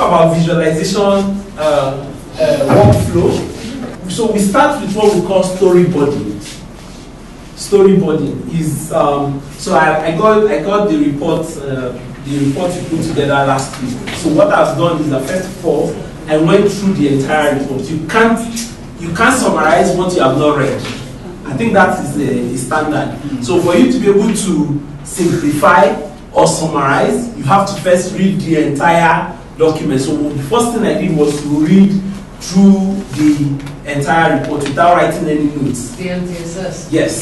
about visualization workflow. So we start with what we call storyboarding. Storyboarding is so I got the report you put together last week. So what I've done is that first of all I went through the entire report. You can't summarize what you have not read. I think that is the standard. So for you to be able to simplify or summarize, you have to first read the entire document. So the first thing I did was to read through the entire report without writing any notes. The MTSS? Yes.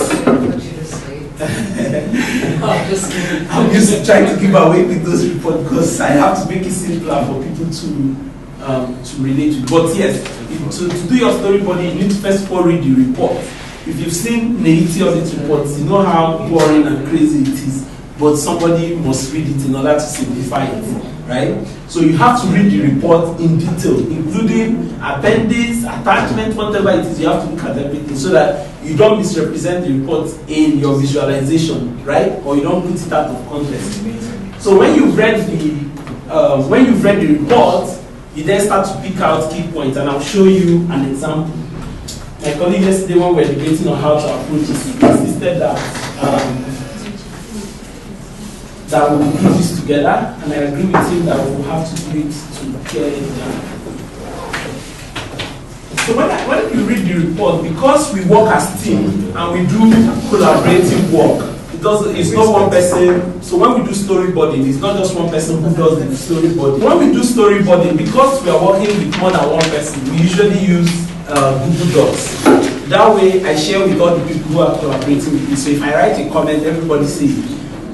I'm just trying to give away with those reports because I have to make it simpler for people to relate to. But yes, to do your storyboarding, you need to first of all read the report. If you've seen the 80 of its reports, you know how boring and crazy it is. But somebody must read it in order to simplify it, right? So you have to read the report in detail, including appendix, attachment, whatever it is. You have to look at everything so that you don't misrepresent the report in your visualization, right? Or you don't put it out of context. So when you've read the report, you then start to pick out key points, and I'll show you an example. My colleague yesterday, when we were debating on how to approach this, he insisted that we will put this together, and I agree with him that we will have to do it to clear it down. So when you read the report, because we work as team and we do collaborative work, it's not one person. So when we do storyboarding, it's not just one person who does the storyboarding. When we do storyboarding, because we are working with more than one person, we usually use Google Docs. That way, I share with all the people who are collaborating with me. So if I write a comment, everybody sees it.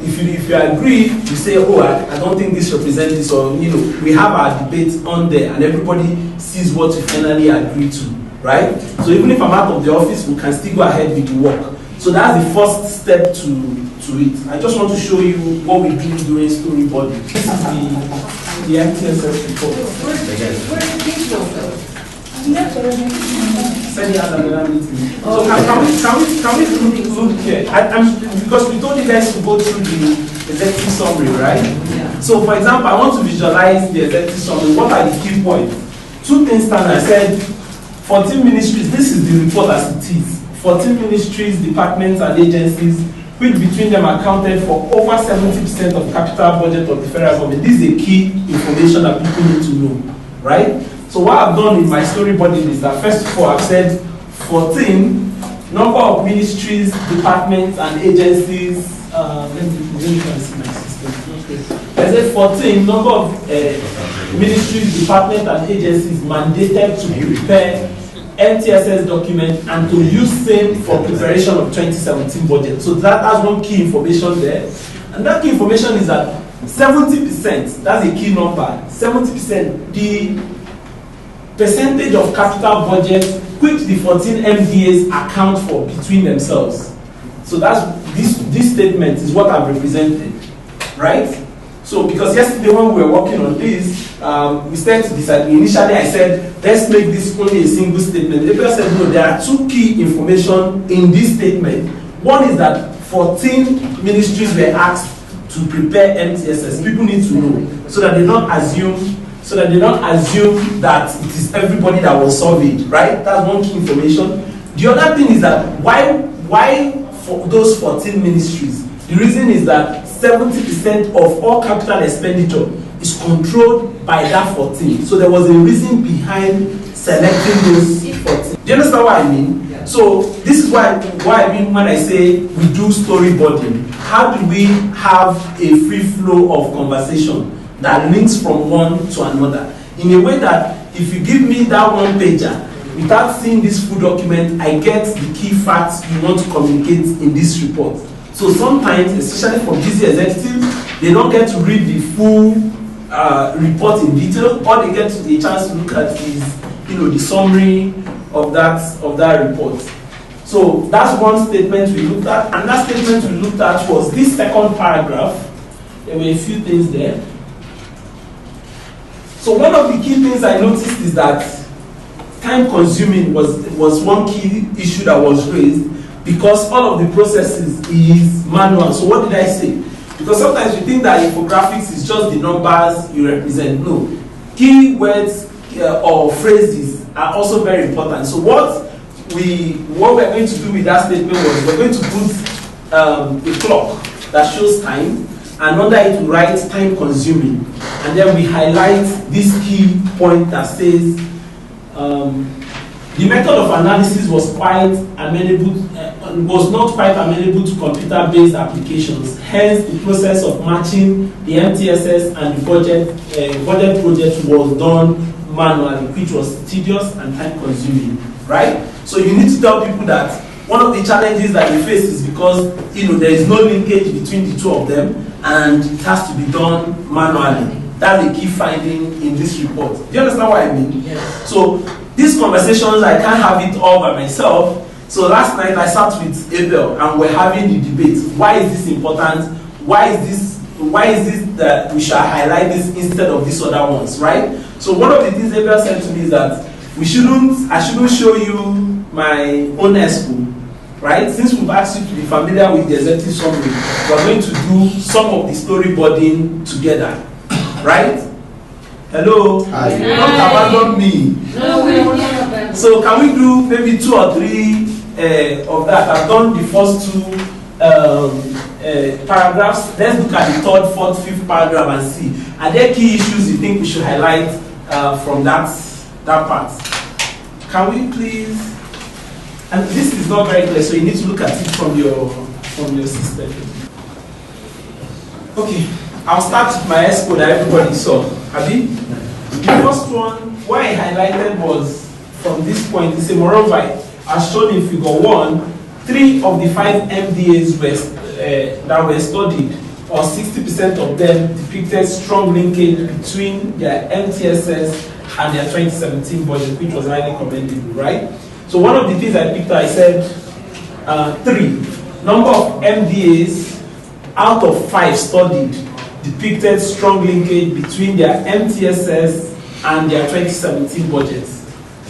If you agree, you say, oh, I don't think this represents this, or we have our debate on there, and everybody sees what we finally agree to, right? So even if I'm out of the office, we can still go ahead with the work. So that's the first step to it. I just want to show you what we do during storyboarding. This is the MTSS report. Send it out another meeting. So can we look here? Because we told you guys to go through the executive summary, right? Yeah. So for example, I want to visualize the executive summary. What are the key points? Two things stand. I said 14 ministries. This is the report as it is. 14 ministries, departments, and agencies, which between them accounted for over 70% of capital budget of the federal government. This is a key information that people need to know, right? So what I've done in my storyboarding is that first of all, I've said 14 number of ministries, departments, and agencies. Let me see my system. I said 14 number of ministries, departments, and agencies mandated to prepare MTSS document and to use same for preparation of 2017 budget. So that's one key information there. And that key information is that 70%, that's a key number, 70%, the percentage of capital budget which the 14 MDAs account for between themselves. So that's this statement is what I've represented, right? So because yesterday when we were working on this, we started to decide. Initially I said, let's make this only a single statement. The paper said, no, there are two key information in this statement. One is that 14 ministries were asked to prepare MTSS. People need to know so that they don't assume that it is everybody that will solve it, right? That's one key information. The other thing is that why for those 14 ministries? The reason is that 70% of all capital expenditure is controlled by that 14. So there was a reason behind selecting those 14. Do you understand what I mean? Yeah. So this is what I mean when I say we do storyboarding. How do we have a free flow of conversation that links from one to another in a way that if you give me that one pager without seeing this full document, I get the key facts you want to communicate in this report. So sometimes, especially for busy executives, they don't get to read the full report in detail. All they get a chance to look at is the summary of that report. So that's one statement we looked at. And that statement we looked at was this second paragraph. There were a few things there. So one of the key things I noticed is that time consuming was one key issue that was raised because all of the processes is manual. So what did I say? Because sometimes you think that infographics is just the numbers you represent. No. keywords or phrases are also very important. So what we're going to do with that statement was we're going to put a clock that shows time, and under it we write time consuming, and then we highlight this key point that says the method of analysis was not quite amenable to computer-based applications. Hence, the process of matching the MTSS and the budget project was done manually, which was tedious and time-consuming. Right? So you need to tell people that one of the challenges that they face is because there is no linkage between the two of them, and it has to be done manually. That's the key finding in this report. Do you understand what I mean? Yes. So these conversations, I can't have it all by myself. So last night I sat with Abel and we're having the debate. Why is this important? Why is this that we shall highlight this instead of these other ones, right? So one of the things Abel said to me is that I shouldn't show you my own expo, right? Since we've asked you to be familiar with the executive summary, we're going to do some of the storyboarding together, right? Hello? Hi. Don't abandon me. No, so can we do maybe 2 or 3 of that? I've done the first 2 paragraphs. Let's look at the 3rd, 4th, 5th paragraph and see. Are there key issues you think we should highlight from that part? Can we please? And this is not very clear, so you need to look at it from your system. Okay, I'll start with my expo that everybody saw. Abi? The first one, what I highlighted was from this point. It's a moreover, as shown in figure 1, 3 of the 5 MDAs that were studied, or 60% of them, depicted strong linkage between their MTSS and their 2017 budget, which was highly commendable, right? So one of the things I picked, I said 3. Number of MDAs out of 5 studied depicted strong linkage between their MTSS and their 2017 budgets,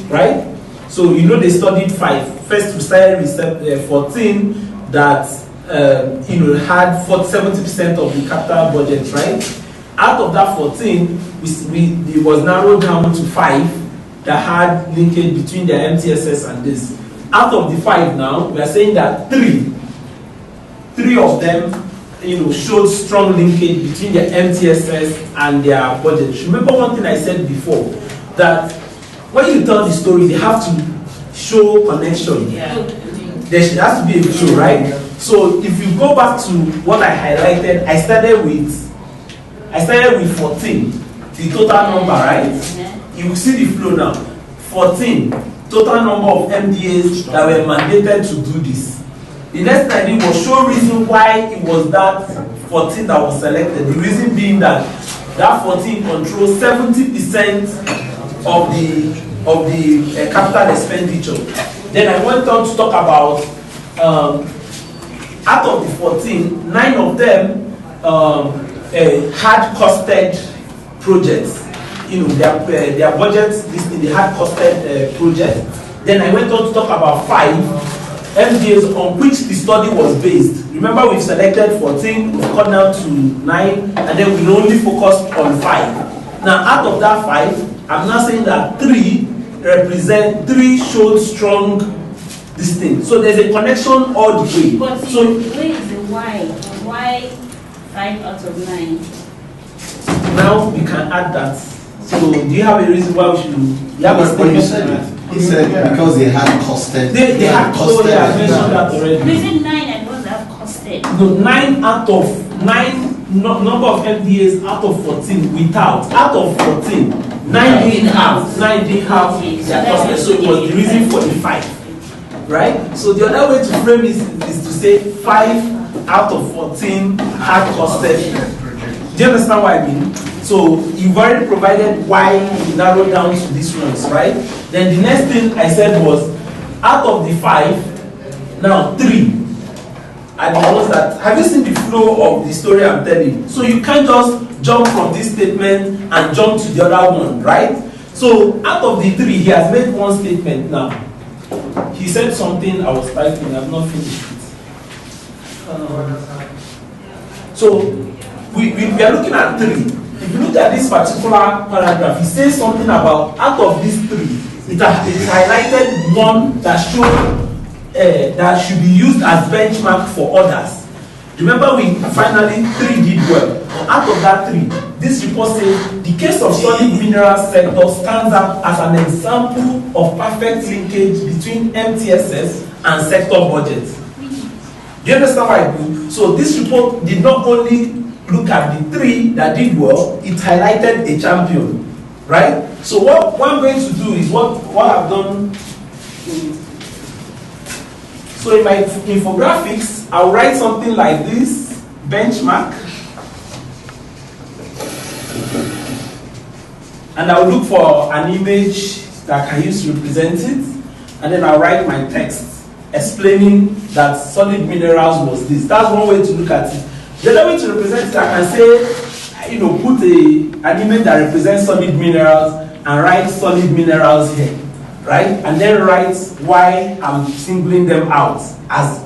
right? So they studied 5. First we started with 14 that had 70% of the capital budget, right? Out of that 14, it was narrowed down to 5 that had linkage between their MTSS and this. Out of the 5 now, we are saying that 3 of them showed strong linkage between their MTSS and their budget. Remember one thing I said before, that when you tell the story, they have to show connection. Yeah. There has to be a flow, right? So if you go back to what I highlighted, I started with 14, the total number, right? You will see the flow now. 14, total number of MDAs that were mandated to do this. The next thing I did was show reason why it was that 14 that was selected. The reason being that 14 controls 70% of the capital expenditure. Then I went on to talk about out of the 14, 9 of them had costed projects. Their budgets, they had costed projects. Then I went on to talk about 5 MDAs on which the study was based. Remember, we've selected 14, we've cut down to 9, and then we only focused on 5. Now, out of that 5, I'm not saying that 3 showed strong this thing. So there's a connection all the way. But so where is the why? Why 5 out of 9? Now we can add that. So do you have a reason why we should? You have a statement. He said because they had costed. They had costed. I mentioned that already. Reason 9 and ones that have costed. No, 9 out of 9 number of MDAs out of 14 without. Out of 14, 9 didn't have. 9 didn't have their costed. So it was the reason for the 5, right? So the other way to frame is to say 5 out of 14 had costed. Do you understand what I mean? So you've already provided why you narrowed down to these ones, right? Then the next thing I said was, out of the 5, now 3 are the ones that, have you seen the flow of the story I'm telling? So you can't just jump from this statement and jump to the other one, right? So out of the 3, he has made one statement now. He said something, I was typing, I've not finished it. So we are looking at 3. if you look at this particular paragraph, it says something about out of these three, it highlighted one that showed that should be used as benchmark for others. Remember, we finally three did well. Out of that three, this report says the case of solid mineral sector stands out as an example of perfect linkage between MTSS and sector budgets. Do you understand what I do? So this report did not only look at the three that did well, it highlighted a champion, right? So what I'm going to do is what I've done. So in my infographics, I'll write something like this: benchmark, and I'll look for an image that I can use to represent it, and then I'll write my text explaining that solid minerals was this. That's one way to look at it. The other way to represent it, I can say, put an image that represents solid minerals and write solid minerals here, right? And then write why I'm singling them out as,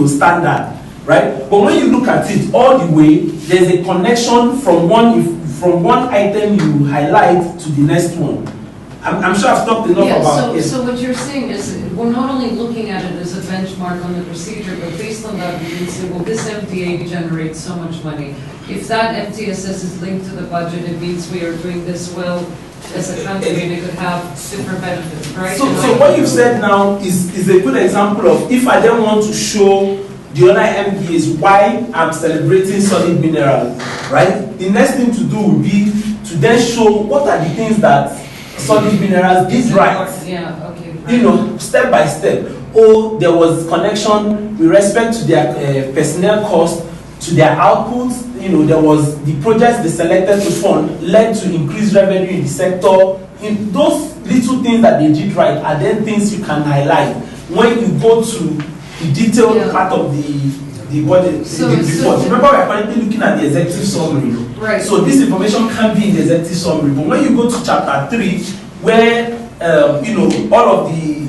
standard, right? But when you look at it all the way, there's a connection from one item you highlight to the next one. I'm sure I've talked enough about it. So what you're saying is we're not only looking at it as a benchmark on the procedure, but based on that, we can say, well, this MDA generates so much money. If that MTSS is linked to the budget, it means we are doing this well as a country, and it could have different benefits, right? So what you've said now is a good example of if I then want to show the other MDAs why I'm celebrating solid minerals, right? The next thing to do would be to then show what are the things that solid minerals did right. Yeah, okay. Step by step. Oh, there was connection with respect to their personnel cost, to their outputs. There was the projects they selected to fund led to increased revenue in the sector. In those little things that they did right are then things you can highlight when you go to the detailed part of the report. Remember, we're currently looking at the executive summary. Right. So this information can be in the executive summary. But when you go to chapter 3, where all of the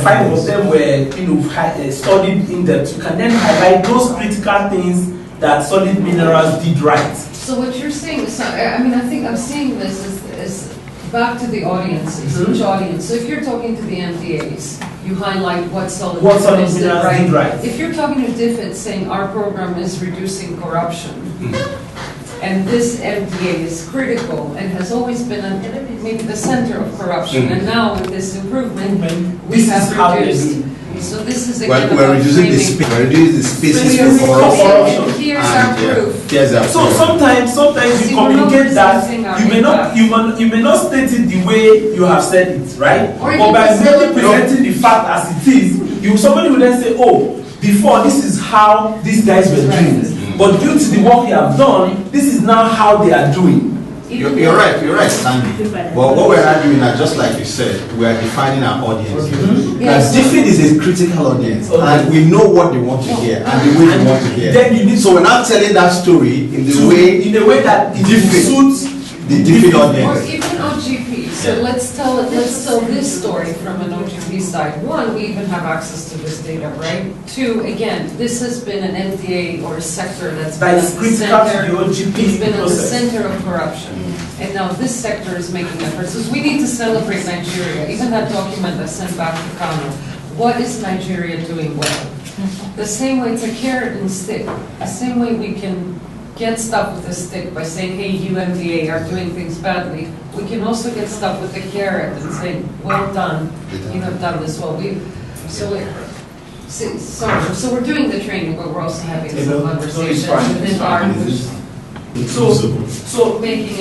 5 of them were studied in depth, you can then highlight those critical things that solid minerals did right. So what you're saying is, I think I'm seeing this as back to the audiences, each audience. So if you're talking to the MDAs, you highlight what solid minerals did right. If you're talking to DFID saying our program is reducing corruption, and this MDA is critical and has always been maybe the center of corruption, and now with this improvement, we have reduced. So this is again we're reducing the species for corruption. Here's our proof. So sometimes you communicate that you may not state it the way you have said it, right? But by merely presenting the fact as it is, somebody will then say, oh, before this is how these guys were doing. But due to the work you have done, this is now how they are doing. You're right, Sandy. But what we're arguing is, just like you said, we are defining our audience. DFID is a critical audience, and we know what they want to hear and the way they want to hear. So we're not telling that story in the way that it suits the DFID audience. Or even OGP. So let's tell this story from an OGP side. One, we even have access to this data, right? Two, again, this has been an MDA or a sector that's been at the center. It's been at the center of corruption. And now this sector is making efforts. So we need to celebrate Nigeria. Even that document I sent back to Kano. What is Nigeria doing well? The same way it's a carrot and stick. The same way we can get stuff with a stick by saying, hey, you MDA are doing things badly. We can also get stuff with the carrot and say, well done, you have done this well. So we're doing the training, but we're also having some conversations within our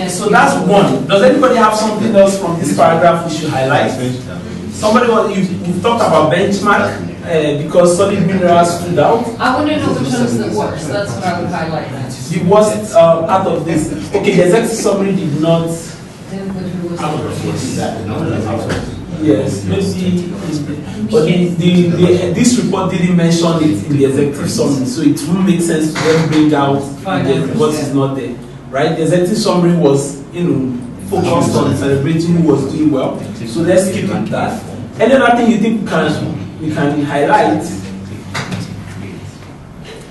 So that's one. Does anybody have something else from this paragraph we should highlight? You've talked about benchmark because solid minerals stood out. I want to know which one's the worst. That's what I would highlight. The worst out of this. Okay, the executive summary did not. Yes, maybe. But this report didn't mention it in the executive summary, so it won't make sense to then bring out what is not there. Right? The executive summary was, focused on celebrating who was doing well. So let's keep it that. Any other thing you think we can highlight?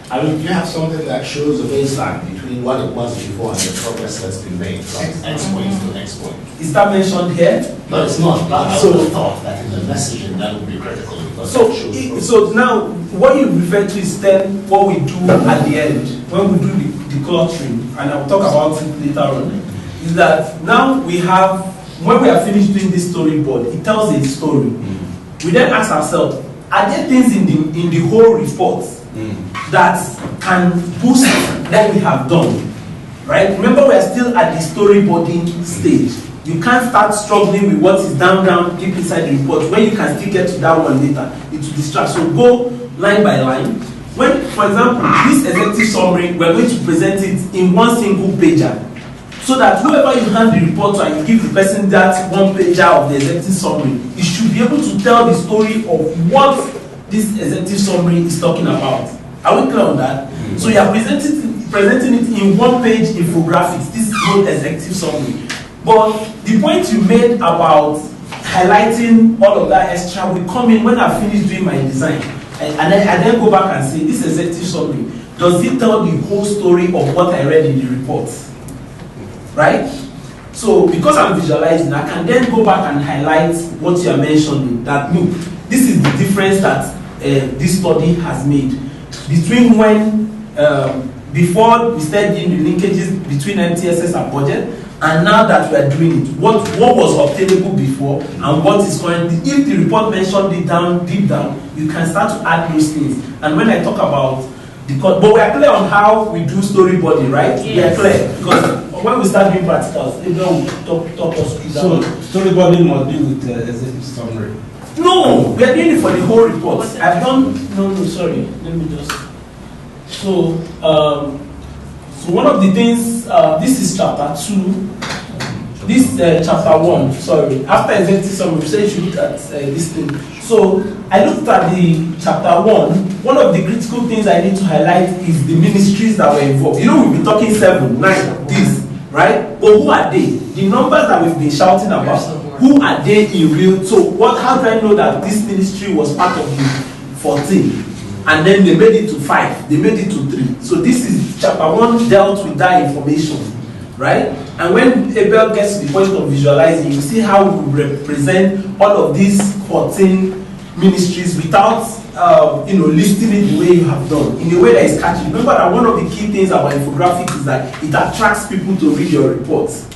I mean, you have something that shows the baseline between what it was before and the progress that's been made from X point to X point. Is that mentioned here? No, it's not. But I would have thought that in the messaging that would be critical. Because so now, what you refer to is then what we do at the end, when we do the decluttering, and I'll talk about it later on, is that now we have, when we are finished doing this storyboard, it tells a story. We then ask ourselves, are there things in the whole report that can boost what we have done? Right? Remember, we are still at the storyboarding stage. You can't start struggling with what is down, deep inside the report. When you can still get to that one later, it will distract. So go line by line. When, for example, this executive summary, we're going to present it in one single pager. So that whoever you hand the report to and you give the person that one pager of the executive summary, you should be able to tell the story of what this executive summary is talking about. Are we clear on that? So you are presenting it in one page infographics. This is called executive summary. But the point you made about highlighting all of that extra will come in when I finish doing my design. And I then go back and say, this executive summary, does it tell the whole story of what I read in the report? Right? So because I'm visualizing, I can then go back and highlight what you are mentioning. That look, this is the difference that this study has made between when before we started doing the linkages between MTSS and budget, and now that we are doing it, what was obtainable before and what is currently. If the report mentioned it deep down, you can start to add those things. And when I talk about but we are clear on how we do storyboarding, right? Yes. We are clear because when we start doing practicals, everyone will talk us through that. So storyboarding must do with executive summary. No, we are doing it for the whole report. I've done sorry. Let me just. So one of the things, this is chapter 2. This chapter 1. Sorry. After executive summary, we said you should look at this thing. So I looked at the chapter 1. One of the critical things I need to highlight is the ministries that were involved. You know, we've been talking 7, 9, this, right? But who are they? The numbers that we've been shouting about. Who are they in real? So how do I know that this ministry was part of the 14? And then they made it to 5. They made it to 3. So this is chapter 1 dealt with that information, right? And when Abel gets to the point of visualizing, you see how we represent all of these 14 ministries without, listing it the way you have done, in a way that is catchy. Remember that one of the key things about infographics is that it attracts people to read your reports,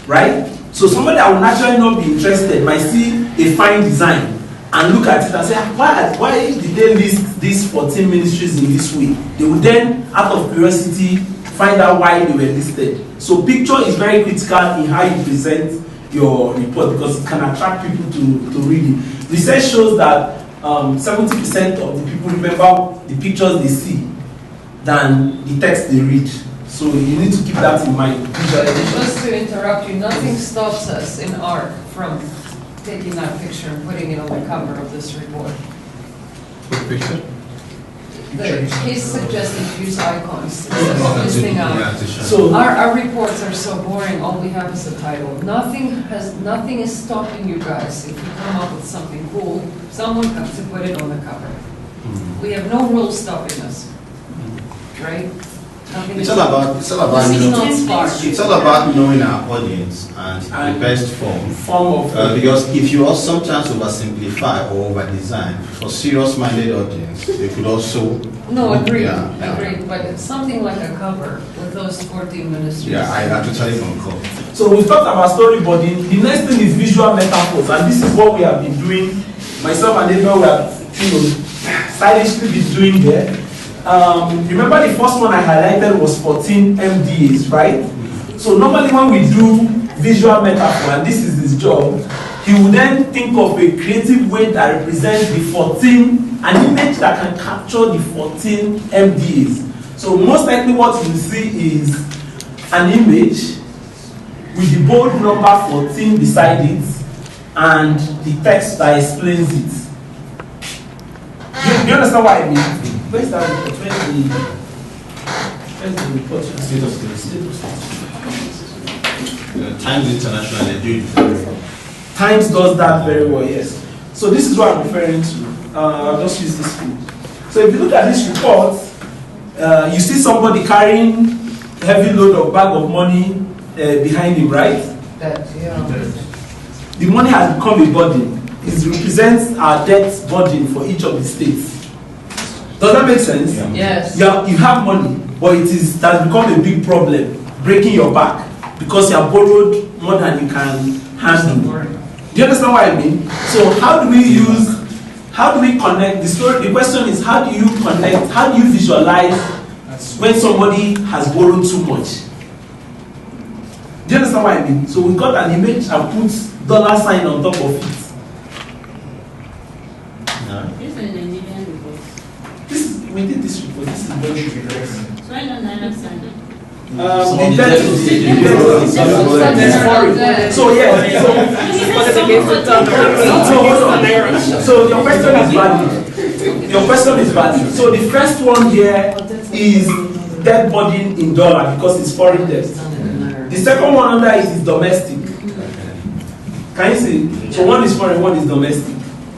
right? So somebody that will naturally not be interested might see a fine design and look at it and say, why did they list these 14 ministries in this way? They would then, out of curiosity, find out why they were listed. So picture is very critical in how you present your report because it can attract people to read it. Research shows that 70% of the people remember the pictures they see than the text they read. So you need to keep that in mind. Just to interrupt you, nothing stops us in art from taking that picture and putting it on the cover of this report. What picture? His suggested use icons instead of listing out. So our reports are so boring. All we have is the title. Nothing is stopping you guys. If you come up with something cool, someone has to put it on the cover. We have no rules stopping us, right? It's all about knowing our audience and the best form of because if you also sometimes oversimplify or over-design for serious-minded audience, they could also agree. But it's something like a cover with those 14 ministries. Yeah, I totally concur. So we've talked about storyboarding. The next thing is visual metaphors, and this is what we have been doing. Myself and Edna, we have stylishly been doing there. Remember the first one I highlighted was 14 MDAs, right? So normally when we do visual metaphor, and this is his job, he will then think of a creative way that represents the 14, an image that can capture the 14 MDAs. So most likely what you see is an image with the bold number 14 beside it and the text that explains it. Do you understand what I mean? Where's that report? Where's the report? State of States. Times International, they do it. Times does that very well, yes. So this is what I'm referring to. I'll just use this thing. So if you look at this report, you see somebody carrying heavy load of bag of money behind him, right? The money has become a burden. It represents our debt burden for each of the states. Does that make sense? Yes. You have money, but it has become a big problem, breaking your back because you have borrowed more than you can handle. Do you understand what I mean? So how do we connect the story? The question is, how do you visualize when somebody has borrowed too much? Do you understand what I mean? So we got an image and put $sign on top of it. We did this report. This is very good. So I don't understand. So your question is valid. Your question is valid. So the first one here is debt burden in dollar because it's foreign debt. The second one under it is domestic. Can you see? So one is foreign, one is domestic.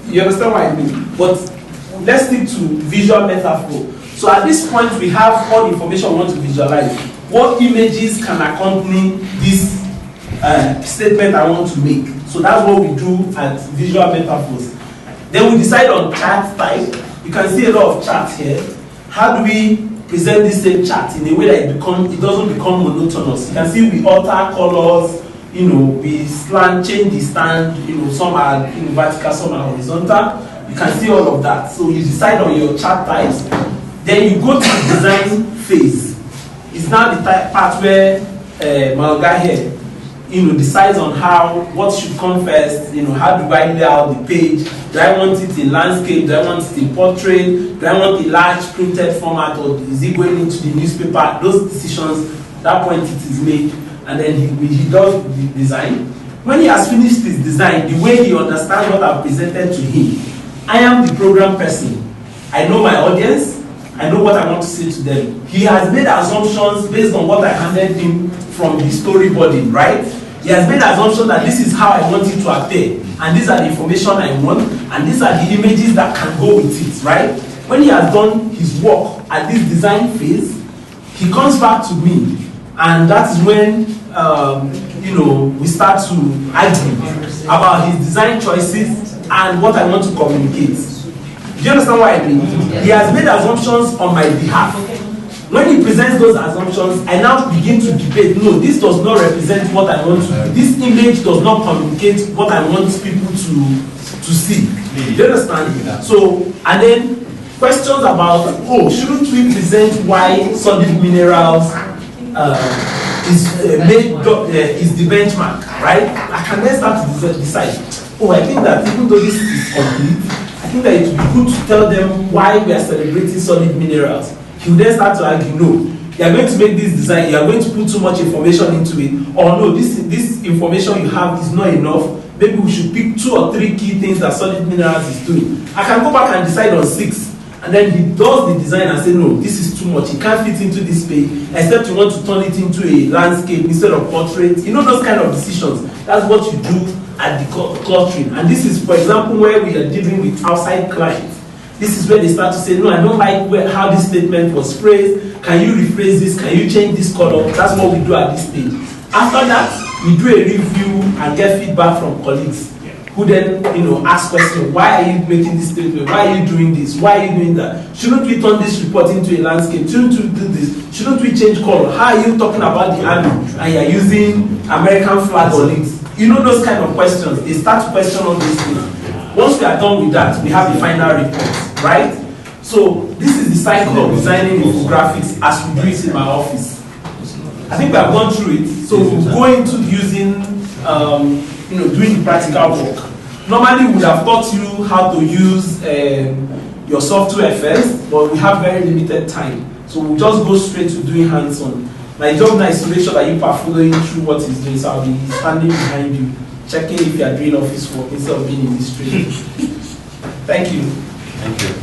You understand what I mean? But let's stick to visual metaphor. So at this point, we have all the information we want to visualize. What images can accompany this statement I want to make? So that's what we do at visual metaphors. Then we decide on chart type. You can see a lot of charts here. How do we present this same chart in a way that it doesn't become monotonous? You can see we alter colors. We change the stand. Some are vertical, some are horizontal. You can see all of that. So you decide on your chart types. Then you go to the design phase. It's now the part where my guy here, decides on what should come first. How do I lay out the page? Do I want it in landscape? Do I want it in portrait? Do I want a large printed format, or is it going into the newspaper? Those decisions, at that point it is made, and then he does the design. When he has finished his design, the way he understands what I've presented to him, I am the program person. I know my audience. I know what I want to say to them. He has made assumptions based on what I handed him from the storyboarding, right? He has made assumptions that this is how I want it to appear, and these are the information I want, and these are the images that can go with it, right? When he has done his work at this design phase, he comes back to me, and that's when we start to argue about his design choices and what I want to communicate. Do you understand what I mean? He has made assumptions on my behalf. When he presents those assumptions, I now begin to debate. No, this does not represent what I want to do. This image does not communicate what I want people to see. Do you understand? So, and then questions about, shouldn't we present why solid minerals is the benchmark, right? I can then start to decide. I think that even though this is complete, I think that it would be good to tell them why we are celebrating solid minerals. He will then start to argue, no, you are going to make this design, you are going to put too much information into it, or no, this information you have is not enough. Maybe we should pick 2 or 3 key things that solid minerals is doing. I can go back and decide on 6, and then he does the design and say, no, this is too much, it can't fit into this page, except you want to turn it into a landscape instead of portrait. Those kind of decisions. That's what you do at the clustering. And this is, for example, where we are dealing with outside clients. This is where they start to say, no, I don't like how this statement was phrased. Can you rephrase this? Can you change this color? That's what we do at this stage. After that, we do a review and get feedback from colleagues who then, ask questions. Why are you making this statement? Why are you doing this? Why are you doing that? Shouldn't we turn this report into a landscape? Shouldn't we do this? Shouldn't we change color? How are you talking about the army and you're using American flag or links? Those kind of questions. They start to question all these things. Once we are done with that, we have the final report, right? So this is the cycle of designing infographics as we do it in my office. I think we have gone through it. So we'll go into using, doing the practical work. Normally, we would have taught you how to use your software first, but we have very limited time. So we'll just go straight to doing hands-on. My job now is to make sure that you are following through what he's doing. So I'll be standing behind you, checking if you are doing office work instead of being in this training. Thank you. Thank you.